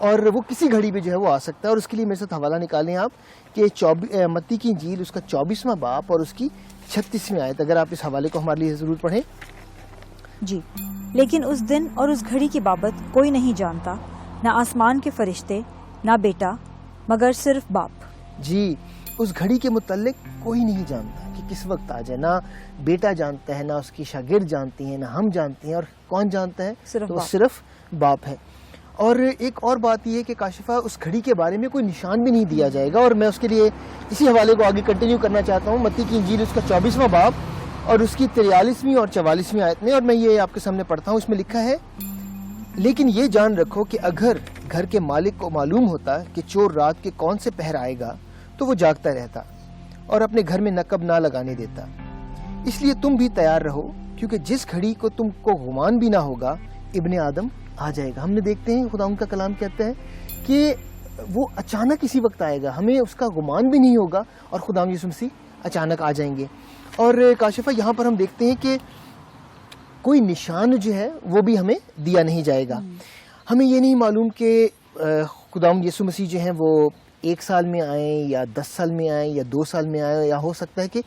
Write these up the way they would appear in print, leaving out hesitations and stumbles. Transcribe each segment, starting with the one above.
اور وہ کسی گھڑی پہ جو ہے وہ آ سکتا ہے. اور اس کے لیے میرے ساتھ حوالہ نکالیں آپ کہ متی کی انجیل اس کا 24واں باب اور اس کی 36ویں آیت, اگر آپ اس حوالے کو ہمارے لیے ضرور پڑھیں. جی. لیکن اس دن اور اس گھڑی کی بابت کوئی نہیں جانتا, نہ آسمان کے فرشتے, نہ بیٹا, مگر صرف باپ. جی, اس گھڑی کے متعلق کوئی نہیں جانتا کہ کس وقت آ جائے. نہ بیٹا جانتا ہے, نہ اس کی شاگرد جانتی ہیں, نہ ہم جانتے ہیں. اور کون جانتا ہے؟ صرف باپ ہے. اور ایک اور بات یہ ہے کہ کاشفہ اس گھڑی کے بارے میں کوئی نشان بھی نہیں دیا جائے گا. اور میں اس کے لیے اسی حوالے کو آگے کنٹینیو کرنا چاہتا ہوں. متی کی انجیل اس کا 24واں باب اور اس کی 43ویں اور 44ویں آیت میں, اور میں یہ آپ کے سامنے پڑھتا ہوں. اس میں لکھا ہے, لیکن یہ جان رکھو کہ اگر گھر کے مالک کو معلوم ہوتا کہ چور رات کے کون سے پہر آئے گا تو وہ جاگتا رہتا اور اپنے گھر میں نقب نہ لگانے دیتا. اس لیے تم بھی تیار رہو, کیونکہ جس گھڑی کو تم کو گمان بھی نہ ہوگا ابن آدم آ جائے گا. ہم نے دیکھتے ہیں خدا ان کا کلام کہتا ہے کہ وہ اچانک اسی وقت آئے گا, ہمیں اس کا گمان بھی نہیں ہوگا, اور خدا یسوع مسیح اچانک آ جائیں گے. اور کاشفہ یہاں پر ہم دیکھتے ہیں کہ کوئی نشان جو ہے وہ بھی ہمیں دیا نہیں جائے گا. ہمیں یہ نہیں معلوم کہ خدا یسوع مسیح جو ہیں وہ 1 سال میں آئیں یا 10 سال میں آئیں یا 2 سال میں آئیں, یا ہو سکتا ہے کہ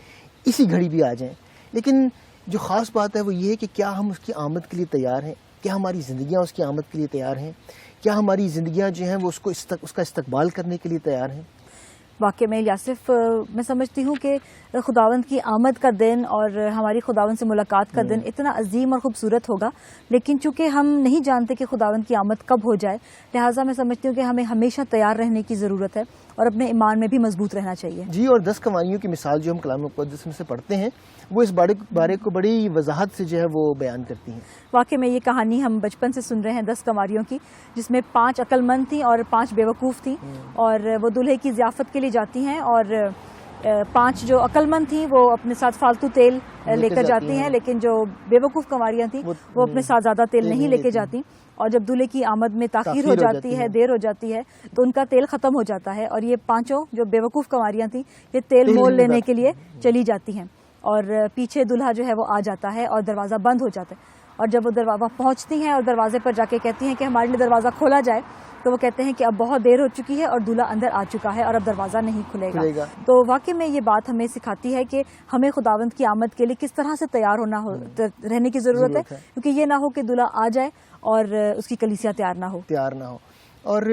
اسی گھڑی بھی آ جائیں. لیکن جو خاص بات ہے وہ یہ ہے کہ کیا ہم اس کی آمد کے لیے تیار ہیں, کیا ہماری زندگیاں اس کی آمد کے لیے تیار ہیں, کیا ہماری زندگیاں جو ہیں وہ اس کا استقبال کرنے کے لیے تیار ہیں. واقع میں یاسف, میں سمجھتی ہوں کہ خداوند کی آمد کا دن اور ہماری خداوند سے ملاقات کا دن اتنا عظیم اور خوبصورت ہوگا, لیکن چونکہ ہم نہیں جانتے کہ خداوند کی آمد کب ہو جائے, لہٰذا میں سمجھتی ہوں کہ ہمیں ہمیشہ تیار رہنے کی ضرورت ہے اور اپنے ایمان میں بھی مضبوط رہنا چاہیے. جی, اور 10 کنواریوں کی مثال جو ہم کلام مقدس میں سے پڑھتے ہیں وہ اس بارے کو بڑی وضاحت سے جو ہے وہ بیان کرتی ہیں. واقعی میں یہ کہانی ہم بچپن سے سن رہے ہیں 10 کنواریوں کی, جس میں 5 عقل مند تھیں اور 5 بیوقوف تھیں, اور وہ دولہے کی ضیافت کے لیے جاتی ہیں, اور 5 جو عقل مند تھیں وہ اپنے ساتھ فالتو تیل لے کر جاتی ہیں, لیکن جو بیوقوف کنواریاں تھیں وہ اپنے ساتھ زیادہ تیل نہیں لے کے جاتی, اور جب دولہے کی آمد میں تاخیر ہو جاتی ہے, دیر ہو جاتی ہے, تو ان کا تیل ختم ہو جاتا ہے, اور یہ 5 جو بیوقوف کنواریاں تھیں یہ تیل مول لینے کے لیے چلی جاتی ہیں, اور پیچھے دولہا جو ہے وہ آ جاتا ہے اور دروازہ بند ہو جاتا ہے. اور جب وہ دروازہ پہنچتی ہیں اور دروازے پر جا کے کہتی ہیں کہ ہمارے لیے دروازہ کھولا جائے, تو وہ کہتے ہیں کہ اب بہت دیر ہو چکی ہے اور دولہا اندر آ چکا ہے اور اب دروازہ نہیں کھلے گا. تو واقعی میں یہ بات ہمیں سکھاتی ہے کہ ہمیں خداوند کی آمد کے لیے کس طرح سے تیار رہنے کی ضرورت ہے, کیونکہ یہ نہ ہو کہ دولہا آ جائے اور اس کی کلیسیا تیار نہ ہو. اور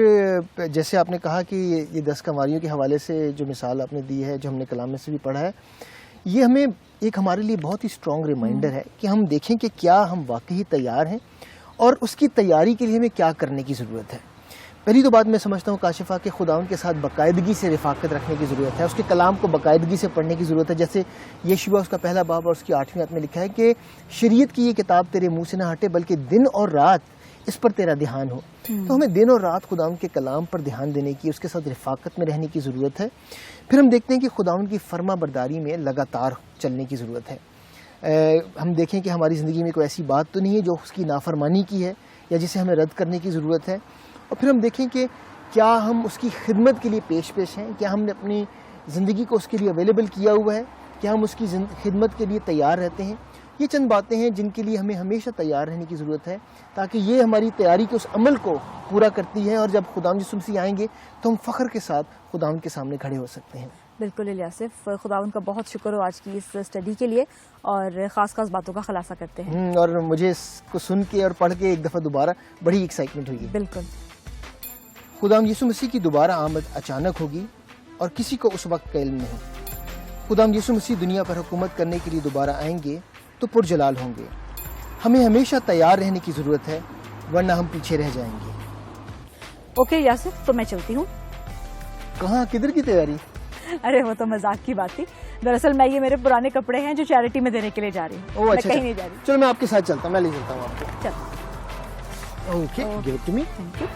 جیسے آپ نے کہا کہ یہ 10 کنواریوں کے حوالے سے جو مثال آپ نے دی ہے, جو ہم نے کلام میں سے بھی پڑھا ہے, یہ ہمیں ایک ہمارے لیے بہت ہی اسٹرانگ ریمائنڈر ہے کہ ہم دیکھیں کہ کیا ہم واقعی تیار ہیں اور اس کی تیاری کے لیے ہمیں کیا کرنے کی ضرورت ہے. پہلی تو بات میں سمجھتا ہوں کاشفہ کہ خداوند کے ساتھ باقاعدگی سے رفاقت رکھنے کی ضرورت ہے, اس کے کلام کو باقاعدگی سے پڑھنے کی ضرورت ہے. جیسے یشوع اس کا پہلا باب اور اس کی 8ویں آیت میں لکھا ہے کہ شریعت کی یہ کتاب تیرے منہ سے نہ ہٹے, بلکہ دن اور رات اس پر تیرا دھیان ہو. تو ہمیں دن اور رات خداوند کے کلام پر دھیان دینے کی, اس کے ساتھ رفاقت میں رہنے کی ضرورت ہے. پھر ہم دیکھتے ہیں کہ خداوند کی فرما برداری میں لگاتار چلنے کی ضرورت ہے. ہم دیکھیں کہ ہماری زندگی میں کوئی ایسی بات تو نہیں ہے جو اس کی نافرمانی کی ہے یا جسے ہمیں رد کرنے کی ضرورت ہے. اور پھر ہم دیکھیں کہ کیا ہم اس کی خدمت کے لیے پیش ہیں, کیا ہم نے اپنی زندگی کو اس کے لیے اویلیبل کیا ہوا ہے, کیا ہم اس کی خدمت کے لیے تیار رہتے ہیں. یہ چند باتیں ہیں جن کے لیے ہمیں ہمیشہ تیار رہنے کی ضرورت ہے, تاکہ یہ ہماری تیاری کے اس عمل کو پورا کرتی ہے, اور جب خداوند یسوع مسیح آئیں گے تو ہم فخر کے ساتھ خداوند کے سامنے کھڑے ہو سکتے ہیں. بالکل الیاسف, خداوند کا بہت شکر ہو آج کی اس اسٹڈی کے لیے, اور خاص باتوں کا خلاصہ کرتے ہیں. اور مجھے اس کو سن کے اور پڑھ کے ایک دفعہ دوبارہ بڑی ایکسائٹمنٹ ہوئی. بالکل, خداوند یسوع مسیح کی دوبارہ آمد اچانک ہوگی اور کسی کو اس وقت کا علم نہیں. خداوند یسوع مسیح دنیا پر حکومت کرنے کے لیے دوبارہ آئیں گے تو پرجلال ہوں گے. ہمیں ہمیشہ تیار رہنے کی ضرورت ہے, ورنہ ہم پیچھے رہ جائیں گے. اوکے یاسف, تو میں چلتی ہوں. کہاں, کدھر کی تیاری؟ ارے وہ تو مذاق کی بات تھی. دراصل میں یہ میرے پرانے کپڑے ہیں جو چیریٹی میں دینے کے لیے جا رہی ہوں. میں کہیں نہیں جا رہی. چلو میں آپ کے ساتھ چلتا ہوں, میں لے چلتا ہوں آپ کو. چلو. Okay, give it to me. Thank you.